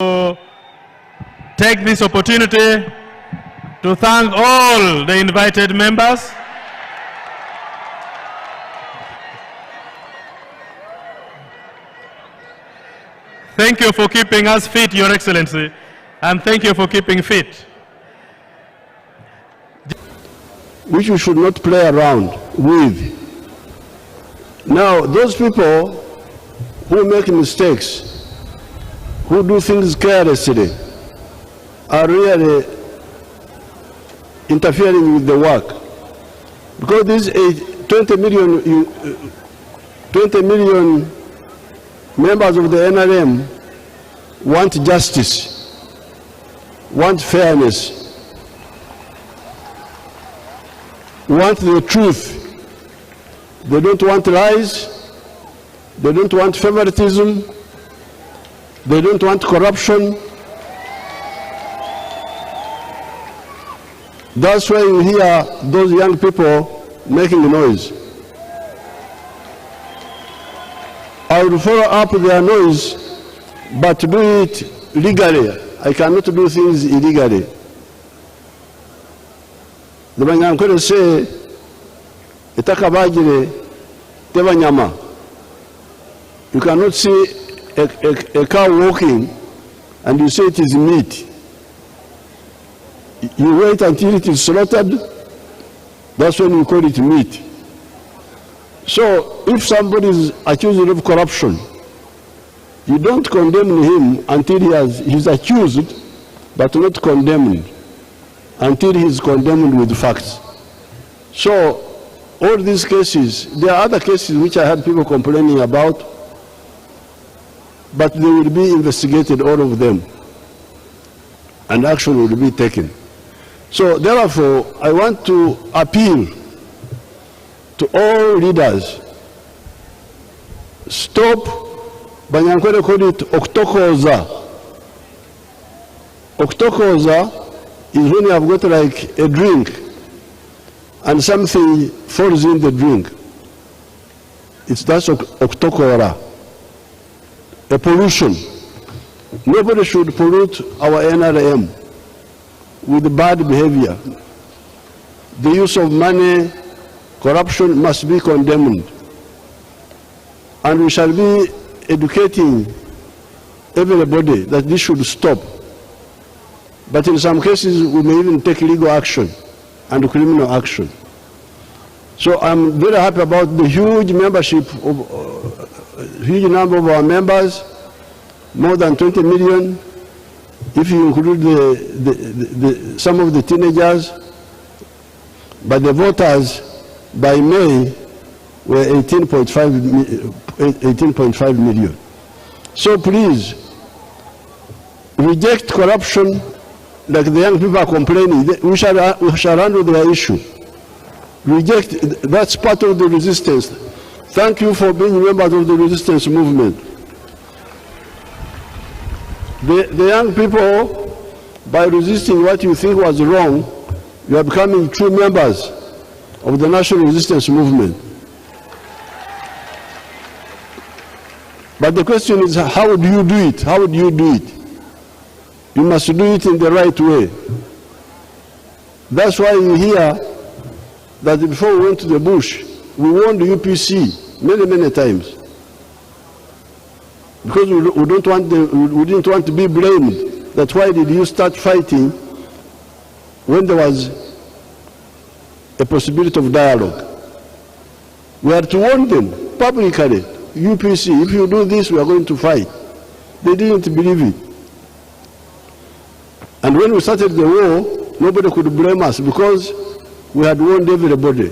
take this opportunity to thank all the invited members. Thank you for keeping us fit, Your Excellency, and thank you for keeping fit. Which we should not play around with. Now, those people who make mistakes, who do things carelessly, are really interfering with the work. Because these 20 million members of the NRM want justice, want fairness, want the truth. They don't want lies, they don't want favoritism, they don't want corruption. That's why you hear those young people making noise. I will follow up their noise, but do it legally. I cannot do things illegally. The Banyankole say, "Etakabagire tebanyama." You cannot see a cow walking and you say it is meat. You wait until it is slaughtered, that's when you call it meat. So if somebody is accused of corruption, you don't condemn him until he is accused, but not condemned until he is condemned with facts. So all these cases, there are other cases which I had people complaining about, but they will be investigated, all of them, and action will be taken. So therefore, I want to appeal to all leaders. Stop, Banyankole call it oktokoza. Oktokoza is when you have got like a drink and something falls in the drink. That's oktokora, a pollution. Nobody should pollute our NRM with bad behavior. The use of money, corruption must be condemned. And we shall be educating everybody that this should stop. But in some cases, we may even take legal action and criminal action. So I'm very happy about the huge membership of huge number of our members, more than 20 million. If you include some of the teenagers, but the voters by May were 18.5 million. So please, reject corruption like the young people are complaining. We shall handle their issue. Reject, that's part of the resistance. Thank you for being members of the resistance movement. The young people, by resisting what you think was wrong, you are becoming true members of the national resistance movement. But the question is, how do you do it? How do you do it? You must do it in the right way. That's why you hear that before we went to the bush, we warned the UPC many times. Because we didn't want to be blamed. That's why did you start fighting when there was a possibility of dialogue. We had to warn them publicly, UPC, if you do this, we are going to fight. They didn't believe it. And when we started the war, nobody could blame us because we had warned everybody.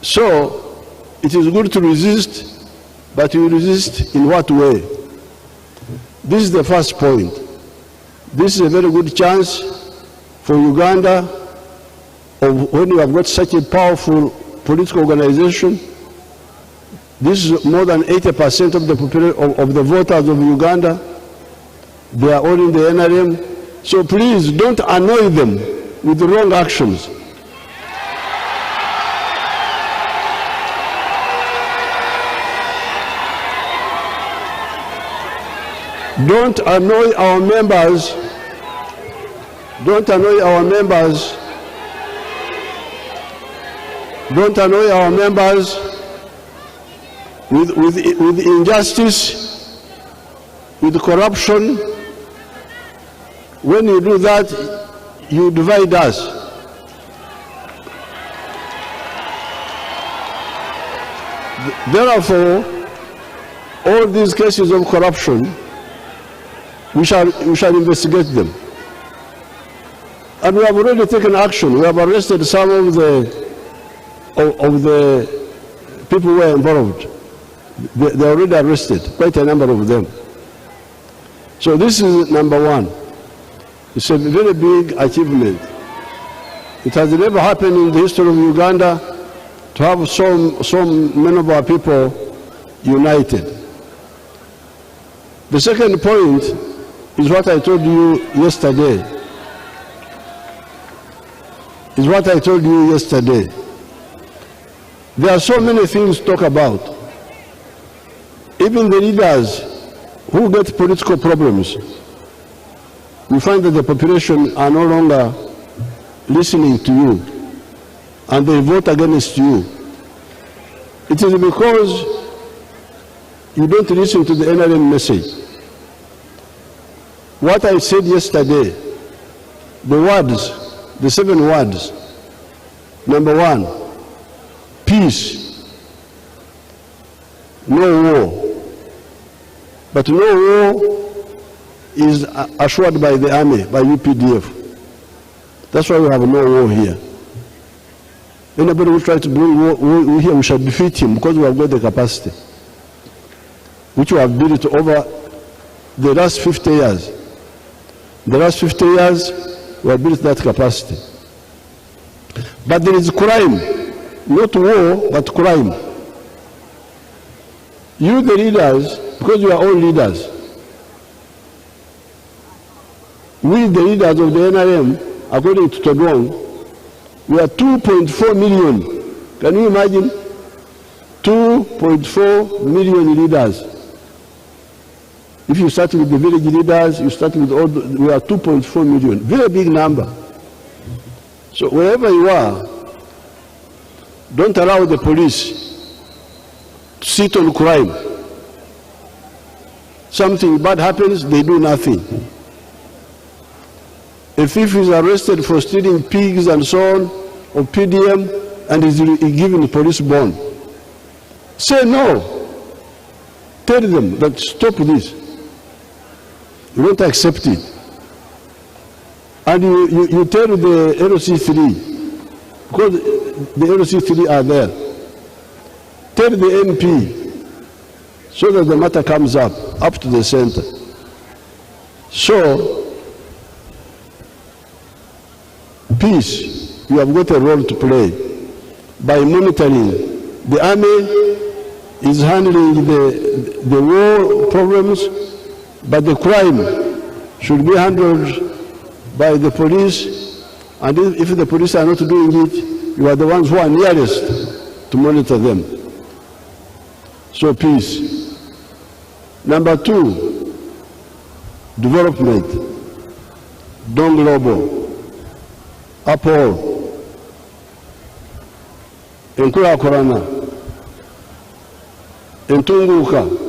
So it is good to resist, but you resist in what way? This is the first point. This is a very good chance for Uganda, when you have got such a powerful political organization. This is more than 80% of the voters of Uganda. They are all in the NRM. So please don't annoy them with the wrong actions. Don't annoy our members. Don't annoy our members. Don't annoy our members with injustice, with corruption. When you do that, you divide us. Therefore, all these cases of corruption, we shall investigate them. And we have already taken action. We have arrested some of the people who were involved. They are already arrested, quite a number of them. So this is number one. It's a very big achievement. It has never happened in the history of Uganda to have so many of our people united. The second point is what I told you yesterday. There are so many things to talk about. Even the leaders who get political problems, we find that the population are no longer listening to you and they vote against you. It is because you don't listen to the NRM message. What I said yesterday, the words, the 7 words. Number 1, peace, no war. But no war is assured by the army, by UPDF. That's why we have no war here. Anybody who tries to bring war here, we shall defeat him because we have got the capacity, which we have built over the last 50 years. The last 50 years, we have built that capacity. But there is crime, not war, but crime. You, the leaders, because you are all leaders, we, the leaders of the NRM, according to Todong, we are 2.4 million. Can you imagine? 2.4 million leaders. If you start with the village leaders, you start with all, we are 2.4 million. Very big number. So wherever you are, don't allow the police to sit on crime. Something bad happens, they do nothing. A thief is arrested for stealing pigs and so on, or PDM, and is given police bond. Say no. Tell them that stop this. You won't accept it. And you tell the LC3, because the LC3 are there. Tell the MP, so that the matter comes up to the center. So, peace, you have got a role to play by monitoring. The army is handling the war problems, but the crime should be handled by the police, and if the police are not doing it, you are the ones who are nearest to monitor them. So peace. Number 2, development. Don Global. Apol. Enkulakulana. Entunguka.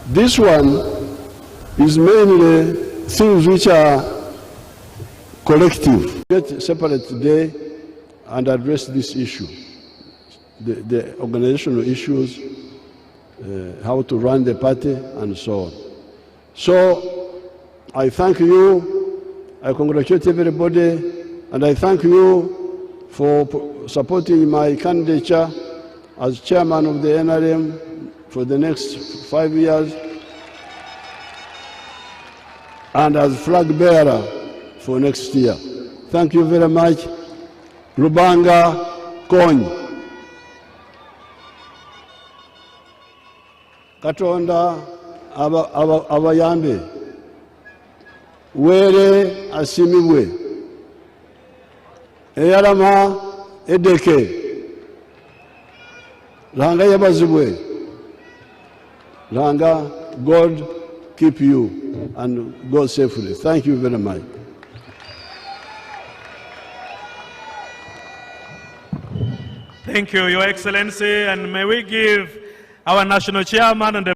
This one is mainly things which are collective. Get separate today and address this issue. The organizational issues, how to run the party, and so on. So I thank you, I congratulate everybody, and I thank you for supporting my candidature as chairman of the NRM for the next 5 years, and as flag bearer for next year. Thank you very much. Lubanga Kony. Katonda abayambe. Were asimibwe. Eyalama edeke. Langa yabazibwe. Langa, God keep you and go safely. Thank you very much. Thank you, Your Excellency, and may we give our national chairman and the